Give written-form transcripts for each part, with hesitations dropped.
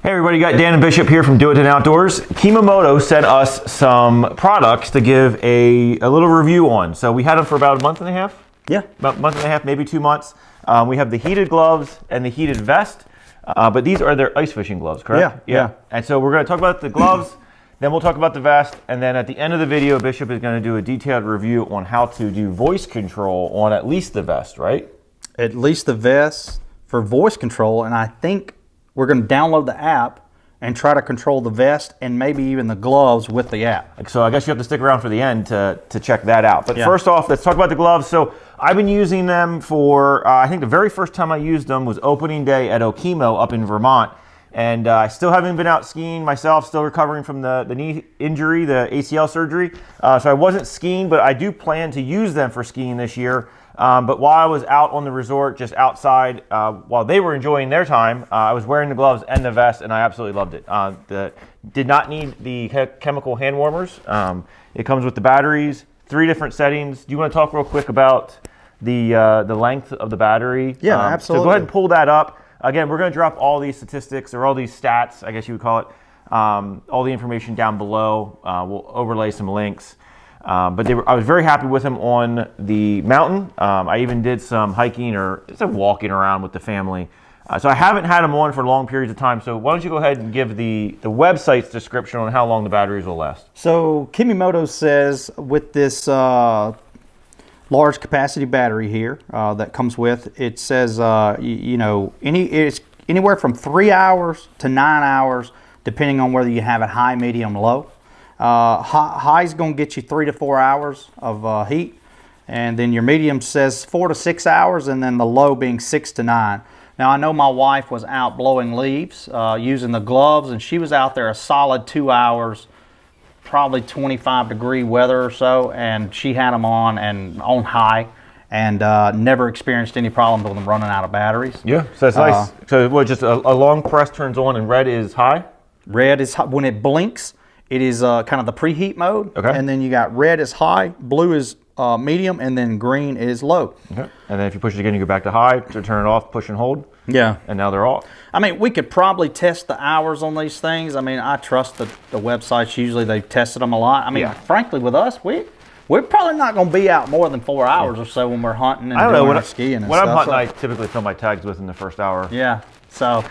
Hey everybody, you got Dan and Bishop here from Do It in Outdoors. KemiMoto sent us some products to give a little review on. So we had them for about a month and a half? Yeah. About a month and a half, maybe 2 months. We have the heated gloves and the heated vest, but these are their ice fishing gloves, correct? Yeah. And so we're going to talk about the gloves, then we'll talk about the vest, and then at the end of the video, Bishop is going to do a detailed review on how to do voice control on at least the vest, right? At least the vest for voice control, and I think we're going to download the app and try to control the vest and maybe even the gloves with the app. So I guess you have to stick around for the end to check that out. But yeah. First off, let's talk about the gloves. So I've been using them for, I think the very first time I used them was opening day at Okemo up in Vermont. And I still haven't been out skiing myself, still recovering from the knee injury, the ACL surgery. So I wasn't skiing, but I do plan to use them for skiing this year. But while I was out on the resort, just outside, while they were enjoying their time, I was wearing the gloves and the vest, and I absolutely loved it. Did not need the chemical hand warmers. It comes with the batteries, 3 different settings. Do you want to talk real quick about the length of the battery? Yeah, absolutely. So go ahead and pull that up. Again, we're going to drop all these statistics, or all these stats, I guess you would call it, all the information down below. We'll overlay some links. But I was very happy with them on the mountain. I even did some hiking or just walking around with the family. So I haven't had them on for long periods of time. So why don't you go ahead and give the website's description on how long the batteries will last. So KemiMoto says with this large capacity battery here that comes with, it says it's anywhere from 3 hours to 9 hours, depending on whether you have it high, medium, low. High is going to get you 3 to 4 hours of heat, and then your medium says 4 to 6 hours, and then the low being 6 to 9. Now I know my wife was out blowing leaves using the gloves, and she was out there a solid 2 hours, probably 25-degree weather or so, and she had them on and on high, and never experienced any problems with them running out of batteries. Yeah, so that's nice. So what, just a long press turns on and red is high? Red is high. When it blinks, it is kind of the preheat mode. Okay. And then you got red is high, blue is medium, and then green is low. Okay. And then if you push it again, you go back to high to turn it off, push and hold. Yeah. And now they're off. I mean, we could probably test the hours on these things. I mean, I trust the websites. Usually they've tested them a lot. I mean, frankly, with us, we're probably not going to be out more than 4 hours or so when we're hunting and doing our skiing and stuff. When I'm hunting, I typically fill my tags within the first hour. Yeah. So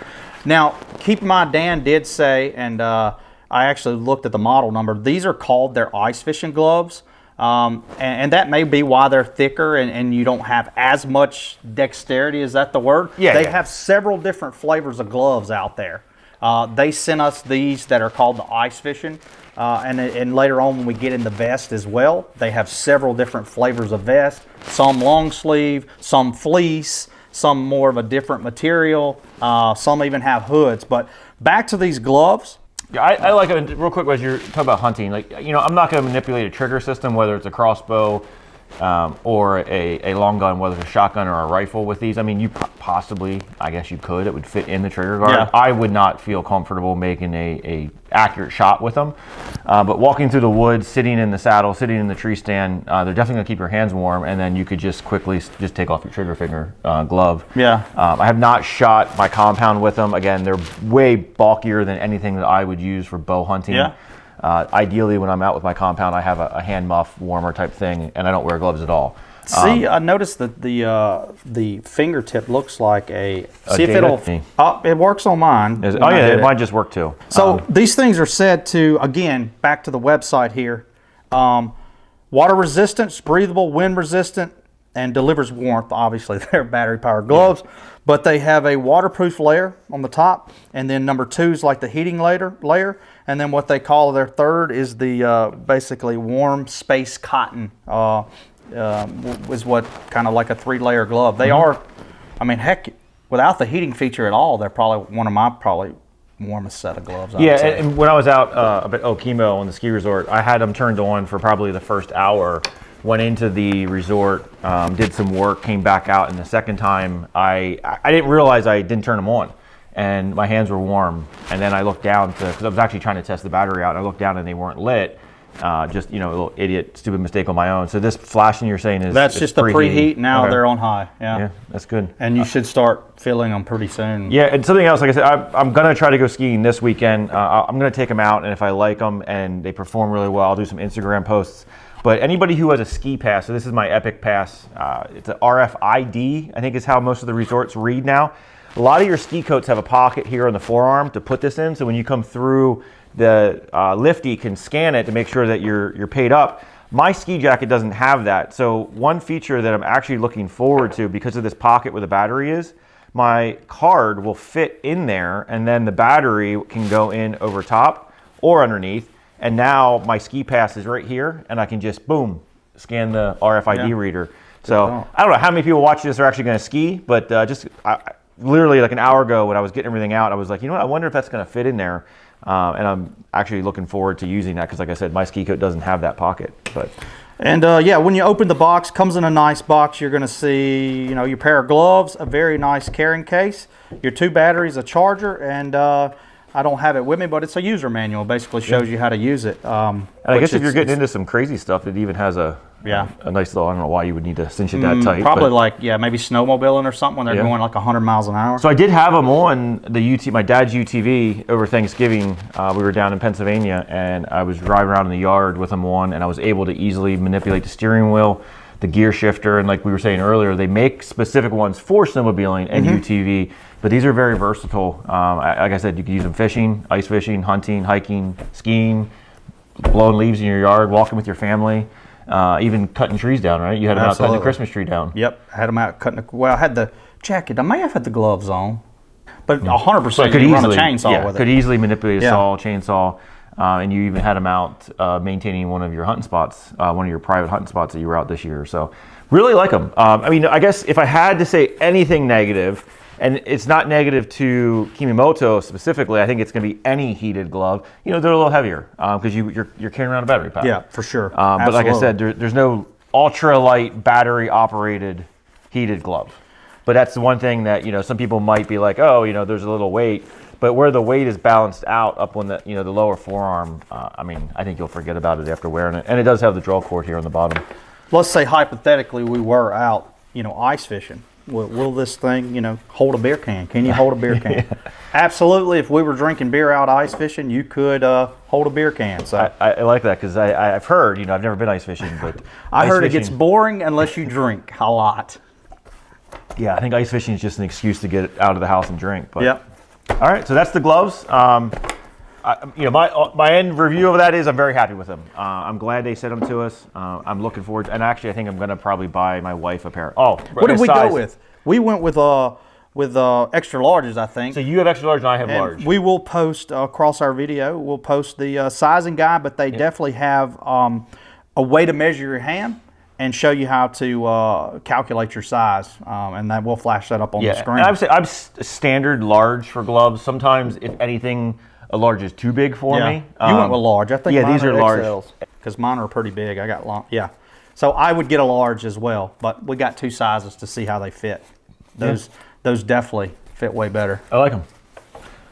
now, keep in mind, Dan did say, and I actually looked at the model number. These are called their ice fishing gloves. And that may be why they're thicker and you don't have as much dexterity. Is that the word? Yeah. They have several different flavors of gloves out there. They sent us these that are called the ice fishing. And later on when we get in the vest as well, they have several different flavors of vest. Some long sleeve, some fleece, some more of a different material. Some even have hoods. But back to these gloves. Yeah, I like it. Real quick, as you're talking about hunting, like, I'm not going to manipulate a trigger system, whether it's a crossbow or a long gun, whether it's a shotgun or a rifle with these. I mean, you possibly, I guess you could. It would fit in the trigger guard. Yeah. I would not feel comfortable making a accurate shot with them. But walking through the woods, sitting in the saddle, sitting in the tree stand, they're definitely going to keep your hands warm, and then you could just quickly just take off your trigger finger glove. Yeah. I have not shot my compound with them. Again, they're way bulkier than anything that I would use for bow hunting. Yeah. Ideally, when I'm out with my compound, I have a hand muff warmer type thing, and I don't wear gloves at all. See, I noticed that the fingertip looks like see if it'll. It works on mine. Mine just worked too. So these things are said to, again, back to the website here, water resistant, breathable, wind resistant, and delivers warmth. Obviously, they're battery powered gloves, but they have a waterproof layer on the top, and then number 2 is like the heating layer, and then what they call their third is the basically warm space cotton. Was what kind of like a 3-layer glove. They are, I mean, heck, without the heating feature at all, they're probably one of my warmest set of gloves. And when I was out up at Okemo on the ski resort, I had them turned on for probably the first hour. Went into the resort, did some work, came back out, and the second time I didn't realize I didn't turn them on, and my hands were warm. And then I looked down because I was actually trying to test the battery out. And I looked down and they weren't lit. Just, you know, a little idiot, stupid mistake on my own. So this flashing you're saying is that's just the preheat. Now okay. they're on high. Yeah, that's good. And you should start filling them pretty soon. Yeah, and something else, like I said, I'm going to try to go skiing this weekend. I'm going to take them out, and if I like them and they perform really well, I'll do some Instagram posts. But anybody who has a ski pass, so this is my Epic Pass. It's an RFID, I think is how most of the resorts read now. A lot of your ski coats have a pocket here on the forearm to put this in, so when you come through, the lifty can scan it to make sure that you're paid up. My ski jacket doesn't have that. So one feature that I'm actually looking forward to because of this pocket where the battery is, my card will fit in there and then the battery can go in over top or underneath. And now my ski pass is right here and I can just, boom, scan the RFID reader. So I don't know how many people watching this are actually going to ski, but literally like an hour ago when I was getting everything out, I was like, you know what, I wonder if that's going to fit in there. And I'm actually looking forward to using that because, like I said, my ski coat doesn't have that pocket. But yeah, when you open the box, comes in a nice box. You're going to see, you know, your pair of gloves, a very nice carrying case, your 2 batteries, a charger, and I don't have it with me, but it's a user manual. It basically shows you how to use it. And I guess if you're getting into some crazy stuff, it even has a nice little, I don't know why you would need to cinch it that tight. Probably maybe snowmobiling or something when they're going like 100 miles an hour. So I did have them on the my dad's UTV over Thanksgiving. We were down in Pennsylvania and I was driving around in the yard with them on and I was able to easily manipulate the steering wheel, the gear shifter, and like we were saying earlier, they make specific ones for snowmobiling and UTV, but these are very versatile. Like I said, you can use them fishing, ice fishing, hunting, hiking, skiing, blowing leaves in your yard, walking with your family. Even cutting trees down, right? You had them out cutting the Christmas tree down. Yep, I had them out cutting. I had the jacket. I may have had the gloves on, but 100% you could run a chainsaw with it. Could easily manipulate a chainsaw, and you even had them out maintaining one of your hunting spots, one of your private hunting spots that you were out this year. So really like them. I mean, I guess if I had to say anything negative, and it's not negative to KemiMoto specifically, I think it's going to be any heated glove. You know, they're a little heavier because you're carrying around a battery pack. Yeah, for sure. But like I said, there's no ultralight battery operated heated glove. But that's the one thing that, you know, some people might be like, oh, you know, there's a little weight. But where the weight is balanced out up on the, you know, the lower forearm, I mean, I think you'll forget about it after wearing it. And it does have the draw cord here on the bottom. Let's say hypothetically we were out, you know, ice fishing. Will this thing, you know, hold a beer can? Can you hold a beer can? Absolutely. If we were drinking beer out ice fishing, you could hold a beer can. So I like that because I've heard, you know, I've never been ice fishing, but I heard it gets boring unless you drink a lot. Yeah, I think ice fishing is just an excuse to get out of the house and drink. But yep. All right, so that's the gloves. You know, my end review of that is I'm very happy with them. I'm glad they sent them to us. I'm looking forward to, and actually I think I'm going to probably buy my wife a pair. Oh, what did we go with? We went with extra larges, I think. So you have extra large and I have large. We will post across our video. We'll post the sizing guide, but they definitely have a way to measure your hand and show you how to calculate your size, and that will flash that up on the screen. And I would say I'm standard large for gloves. Sometimes, if anything, a large is too big for me. You went with large. I think these are large because mine are pretty big. I got long. Yeah, so I would get a large as well, but we got 2 sizes to see how they fit. Those definitely fit way better. I like them.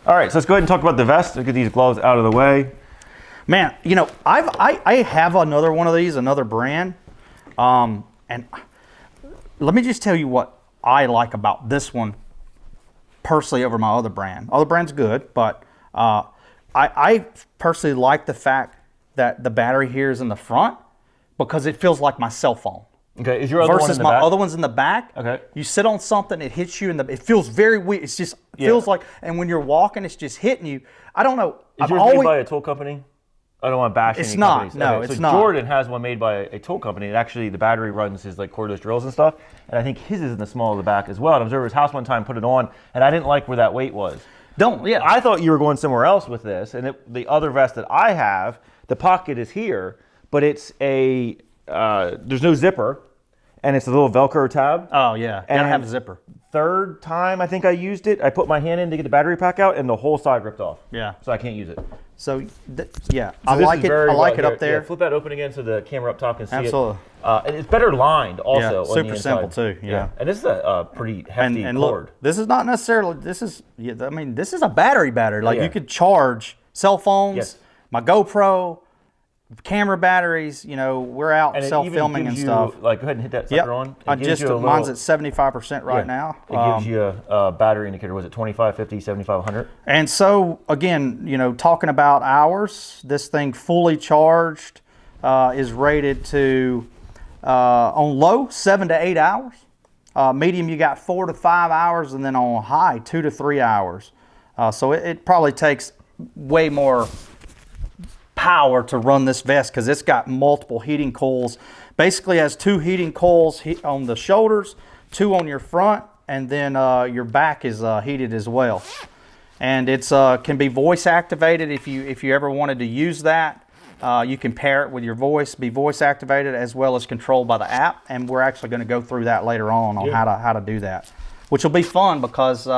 All right, so let's go ahead and talk about the vest. Let's get these gloves out of the way. Man, you know, I have another one of these, another brand, and let me just tell you what I like about this one personally over my other brand. Other brand's good, but I personally like the fact that the battery here is in the front because it feels like my cell phone. Okay, is your other one in the back? Versus my other one's in the back. Okay. You sit on something, it hits you in the. It feels very weird. It's just feels like, and when you're walking, it's just hitting you. I don't know. Is yours made by a tool company? I don't want to bash any companies. No, okay, it's not. Jordan has one made by a tool company, and actually the battery runs his like cordless drills and stuff. And I think his is in the small of the back as well. And I was over at his house one time, put it on, and I didn't like where that weight was. I thought you were going somewhere else with this, and the other vest that I have, the pocket is here, but it's a there's no zipper. And it's a little Velcro tab. Oh, yeah. Gotta have a zipper. Third time I think I used it, I put my hand in to get the battery pack out, and the whole side ripped off. Yeah. So I can't use it. So, I like it. I like it up there. Yeah, flip that open again so the camera up top can see Absolutely. it. And it's better lined also. Yeah, super simple too. Yeah. And this is a pretty hefty cord. Look, this is not necessarily. This is a battery. Like you could charge cell phones, my GoPro, camera batteries, you know, we're out And it self-filming even and gives stuff. you, like, go ahead and hit that sucker on. I just, mine's at 75% right now. It gives you a battery indicator. Was it 25, 50, 75, 100? And so, again, you know, talking about hours, this thing fully charged is rated to, on low, 7 to 8 hours. Medium, you got 4 to 5 hours, and then on high, 2 to 3 hours. So it probably takes way more power to run this vest because it's got multiple heating coils. Basically has 2 heating coils on the shoulders, 2 on your front, and then your back is heated as well. And it's can be voice activated if you ever wanted to use that. You can pair it with your voice, be voice activated as well as controlled by the app. And we're actually going to go through that later on how to do that, which will be fun because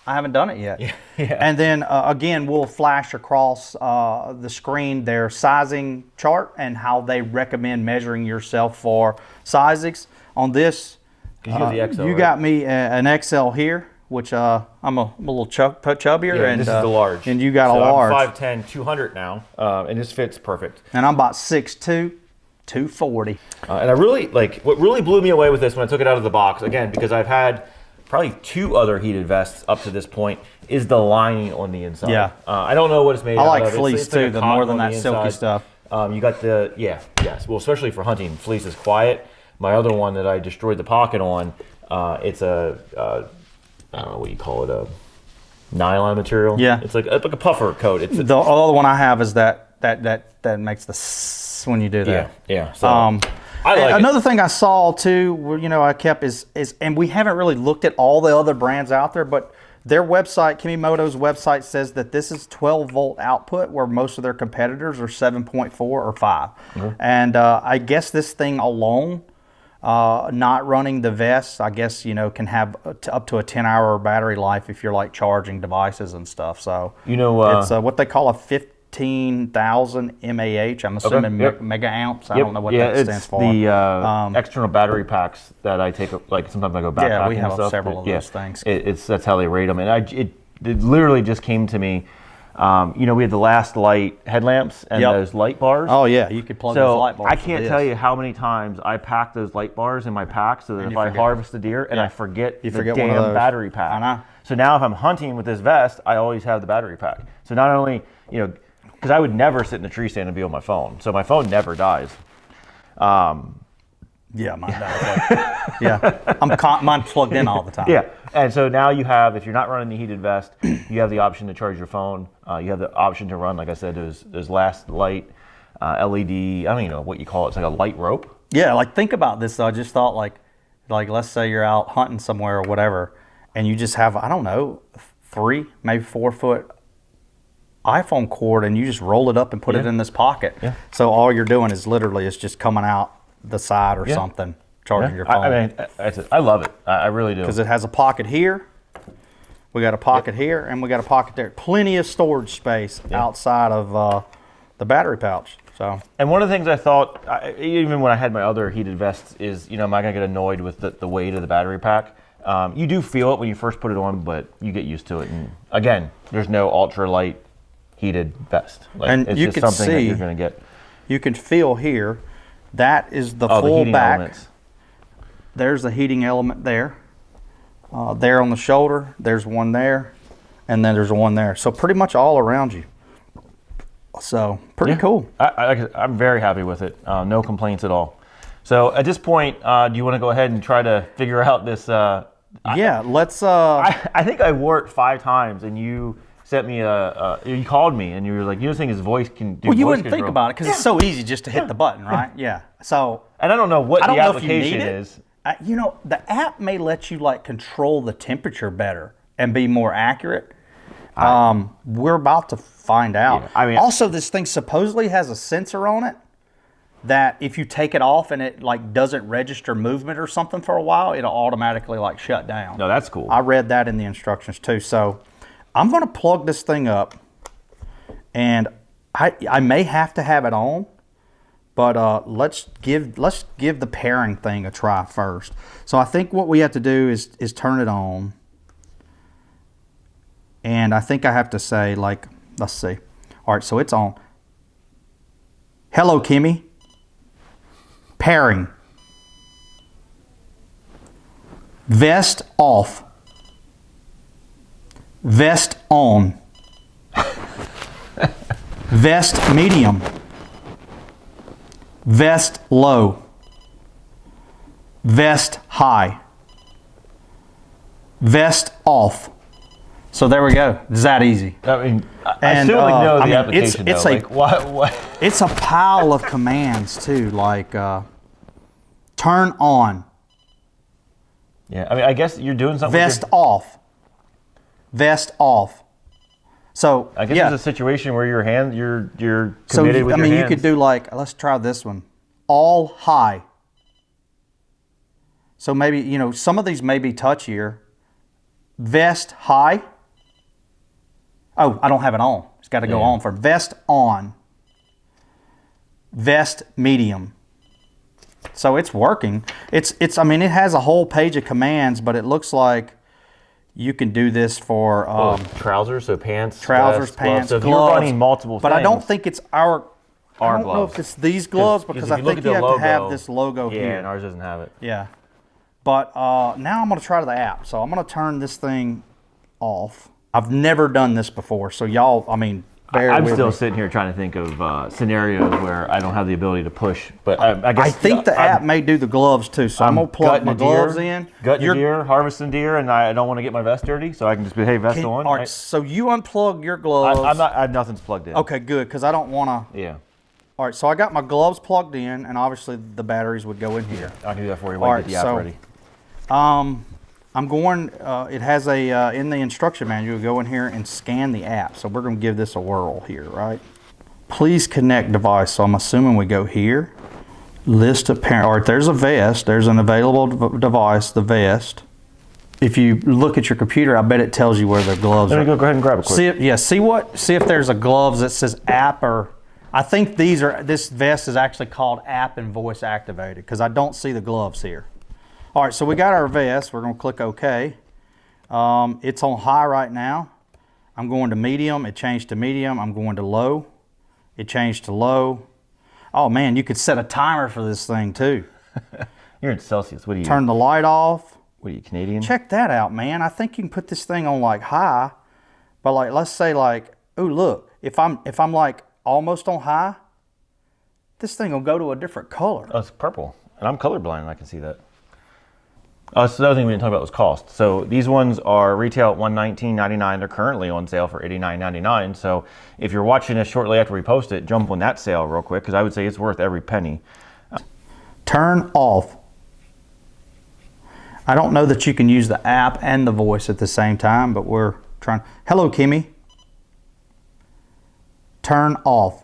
I haven't done it yet. Yeah. And then again, we'll flash across the screen their sizing chart and how they recommend measuring yourself for sizes. On this, You have the XL, you right? got me an XL here, which I'm a little chubbier. Yeah, and this is the large. And you got so a large. I'm 5'10", 200 now, and this fits perfect. And I'm about 6'2", 240. And I really, what really blew me away with this when I took it out of the box, again, because I've had probably 2 other heated vests up to this point, is the lining on the inside. Yeah. I don't know what it's made I out like of. fleece It's like too, a the more cotton than on that the silky inside. stuff. You got the, yes. Well, especially for hunting, fleece is quiet. My other one that I destroyed the pocket on, it's I don't know what you call it, a nylon material. Yeah. It's like a puffer coat. It's The other one I have is that makes the s when you do that. Yeah. So I like another thing I saw too, you know, I kept is, and we haven't really looked at all the other brands out there, but their website, KemiMoto's website, says that this is 12 volt output, where most of their competitors are 7.4 or 5. Mm-hmm. And I guess this thing alone, not running the vest, I guess, you know, can have up to a 10-hour battery life if you're like charging devices and stuff. So You know, it's what they call a 15,000 mAh. I'm assuming yep. mega amps. I don't know what that stands it's for. the external battery packs that I take. Like sometimes I go backpacking. Yeah, we have and stuff, several of but, those things. That's how they rate them, and it literally just came to me. You know, we had the last light headlamps and those light bars. Oh yeah, you could plug those light bars. I can't tell you how many times I pack those light bars in my pack so that if I harvest a deer and I forget the one of damn those. battery pack. I know. So now if I'm hunting with this vest, I always have the battery pack. So not only, you know, because I would never sit in a tree stand and be on my phone. So my phone never dies. Yeah, mine does. Yeah, mine's plugged in all the time. Yeah, and so now you have, if you're not running the heated vest, you have the option to charge your phone. You have the option to run, like I said, those last light LED. I don't even know what you call it. It's like a light rope. Yeah, like think about this though. I just thought like let's say you're out hunting somewhere or whatever, and you just have, I don't know, 3, maybe 4 foot iPhone cord, and you just roll it up and put it in this pocket. Yeah. So all you're doing is literally it's just coming out the side or something, charging your phone. I mean, I love it. I really do. Because it has a pocket here. We got a pocket here, and we got a pocket there. Plenty of storage space outside of the battery pouch. So. And one of the things I thought, even when I had my other heated vests, is, you know, am I going to get annoyed with the weight of the battery pack? You do feel it when you first put it on, but you get used to it. And again, there's no ultralight heated vest. Like, and it's you just can something that see, you're going to get. You can feel here, that is the the full heating back. elements. There's the heating element there. There on the shoulder, there's one there, and then there's one there. So pretty much all around you. So pretty cool. I'm very happy with it. No complaints at all. So at this point, do you want to go ahead and try to figure out this? Yeah, let's. I think I wore it 5 times, and you sent me you called me, and you were like, you know, saying his voice can do. Well, you voice wouldn't think control. about it because it's so easy just to hit the button, right? Yeah. So. And I don't know what I don't the know if you application need it. is. You know, the app may let you like control the temperature better and be more accurate. We're about to find out. Yeah, I mean, also, this thing supposedly has a sensor on it that if you take it off and it like doesn't register movement or something for a while, it'll automatically like shut down. No, that's cool. I read that in the instructions too. So I'm going to plug this thing up, and I may have to have it on. But let's give the pairing thing a try first. So I think what we have to do is turn it on. And I think I have to say, like, let's see. All right, so it's on. Hello, Kimmy. Pairing. Vest off. Vest on. Vest medium. Vest low. Vest high. Vest off. So there we go. It's that easy. I mean, I still like know the application it's though. a, like, what? It's a pile of commands too, like turn on. Yeah, I mean, I guess you're doing something. Vest off. Vest off. So I guess yeah. there's a situation where you're committed So with your hands. you could do like, let's try this one. All high. So maybe, you know, some of these may be touchier. Vest high. Oh, I don't have it on. It's got to go on for vest on. Vest medium. So it's working. I mean, it has a whole page of commands, but it looks like you can do this for trousers, so pants, trousers, vest, pants, gloves. So if gloves. you're running multiple but things, I don't think it's I don't know gloves. if it's these gloves because I think you have to have this logo yeah, here. and ours doesn't have it. Yeah. But now I'm going to try the app. So I'm going to turn this thing off. I've never done this before. So y'all, I mean, I'm still sitting here trying to think of scenarios where I don't have the ability to push. But I guess I think the app may do the gloves too. So I'm going to plug my gloves in. Gutting deer, harvesting deer, and I don't want to get my vest dirty. So I can just be, hey, vest on. All right, so you unplug your gloves. Nothing's plugged in. Okay, good, because I don't want to. Yeah. All right, so I got my gloves plugged in, and obviously the batteries would go in here. I'll do that for you while you get the app ready. I'm going, it has a, in the instruction manual, go in here and scan the app. So we're going to give this a whirl here, right? Please connect device. So I'm assuming we go here. List of parent. All right, there's a vest. There's an available device, the vest. If you look at your computer, I bet it tells you where the gloves are. Let me go ahead and grab it quick. See if there's a gloves that says app or, I think this vest is actually called app and voice activated because I don't see the gloves here. All right, so we got our vest. We're going to click OK. It's on high right now. I'm going to medium. It changed to medium. I'm going to low. It changed to low. Oh, man, you could set a timer for this thing, too. You're in Celsius. What are you? Turn the light off. What are you, Canadian? Check that out, man. I think you can put this thing on, like, high. But, like, let's say, like, oh, look. If I'm like, almost on high, this thing will go to a different color. Oh, it's purple. And I'm colorblind, and I can see that. So the other thing we didn't talk about was cost. So these ones are retail at $119.99. They're currently on sale for $89.99. So if you're watching this shortly after we post it, jump on that sale real quick because I would say it's worth every penny. Turn off. I don't know that you can use the app and the voice at the same time, but we're trying. Hello, Kimmy. Turn off.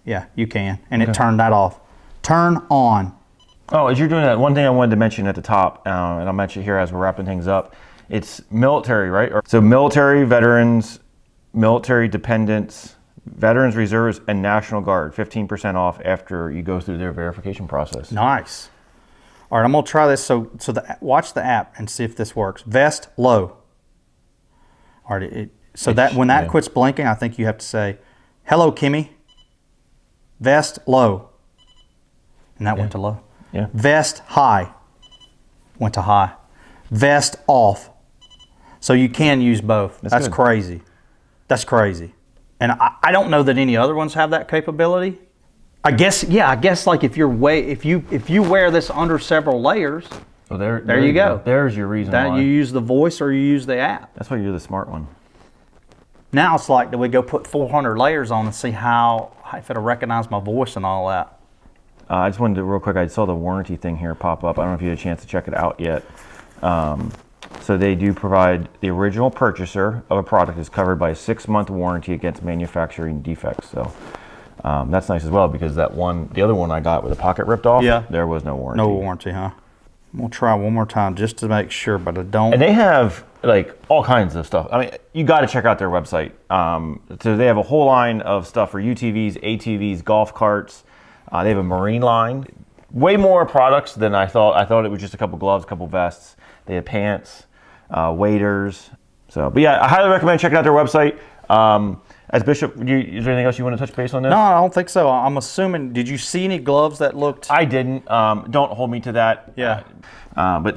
Yeah, you can. And it turned that off. Turn on. Oh, as you're doing that, one thing I wanted to mention at the top, and I'll mention here as we're wrapping things up, it's military, right? So military, veterans, military dependents, veterans, reserves, and National Guard, 15% off after you go through their verification process. Nice. All right, I'm going to try this. So watch the app and see if this works. Vest low. All right, when that quits blinking, I think you have to say, hello, Kimmy. Vest low. And that went to low. Yeah. Vest high. Went to high. Vest off. So you can use both. That's crazy. That's crazy. And I don't know that any other ones have that capability. I guess like if you wear this under several layers, well, there you go. There's your reason why. You use the voice or you use the app. That's why you're the smart one. Now it's like, do we go put 400 layers on and see if it'll recognize my voice and all that? I just wanted to, real quick, I saw the warranty thing here pop up. I don't know if you had a chance to check it out yet. So they do provide the original purchaser of a product is covered by a 6-month warranty against manufacturing defects. So that's nice as well because the other one I got with the pocket ripped off, there was no warranty. No warranty, huh? We'll try one more time just to make sure, but I don't. And they have like all kinds of stuff. I mean, you got to check out their website. So they have a whole line of stuff for UTVs, ATVs, golf carts. They have a marine line. Way more products than I thought. I thought it was just a couple gloves, a couple vests. They have pants, waders. But yeah, I highly recommend checking out their website. As Bishop, is there anything else you want to touch base on this? No, I don't think so. I'm assuming. Did you see any gloves that looked? I didn't. Don't hold me to that. Yeah. But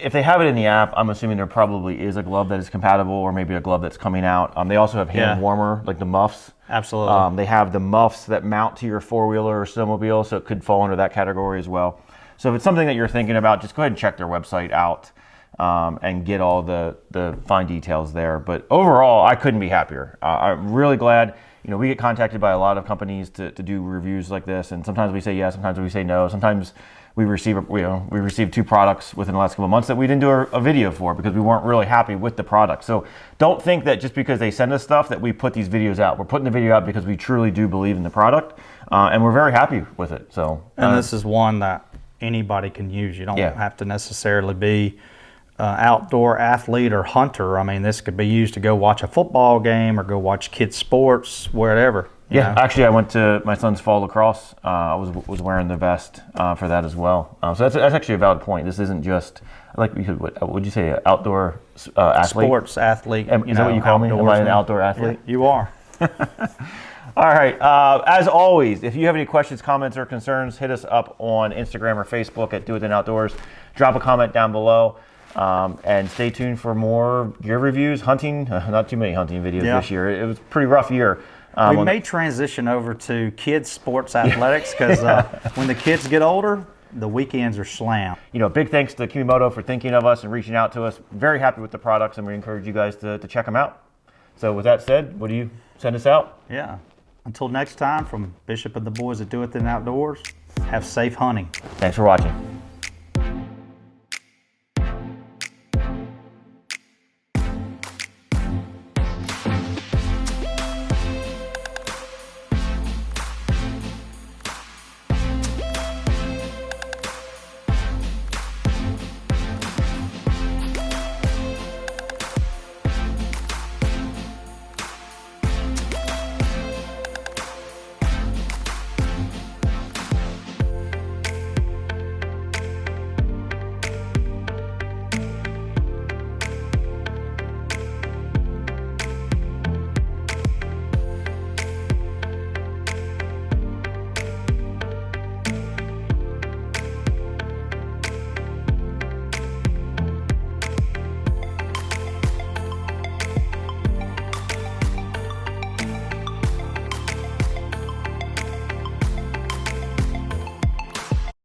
if they have it in the app, I'm assuming there probably is a glove that is compatible, or maybe a glove that's coming out. They also have hand warmer, like the muffs. Absolutely. They have the muffs that mount to your four-wheeler or snowmobile, so it could fall under that category as well. So if it's something that you're thinking about, just go ahead and check their website out and get all the fine details there. But overall, I couldn't be happier. I'm really glad. We get contacted by a lot of companies to do reviews like this, and sometimes we say yes, sometimes we say no. Sometimes we received 2 products within the last couple of months that we didn't do a video for because we weren't really happy with the product. So don't think that just because they send us stuff that we put these videos out. We're putting the video out because we truly do believe in the product, and we're very happy with it. So and this is one that anybody can use. You don't have to necessarily be outdoor athlete or hunter. I mean, this could be used to go watch a football game or go watch kids sports, wherever. Yeah, actually, I went to my son's fall lacrosse. I was wearing the vest for that as well. So that's actually a valid point. This isn't just what would you say, outdoor athlete? Sports athlete. Is that what you call me? Am I an outdoor athlete? Yeah, you are. All right. As always, if you have any questions, comments, or concerns, hit us up on Instagram or Facebook at Do It Then Outdoors. Drop a comment down below. And stay tuned for more gear reviews, hunting. Not too many hunting videos this year. It was a pretty rough year. We may transition over to kids sports athletics because when the kids get older, the weekends are slammed. Big thanks to KemiMoto for thinking of us and reaching out to us. Very happy with the products, and we encourage you guys to check them out. So with that said, what do you send us out? Yeah. Until next time, from Bishop and the boys at Do It Then Outdoors, have safe hunting. Thanks for watching.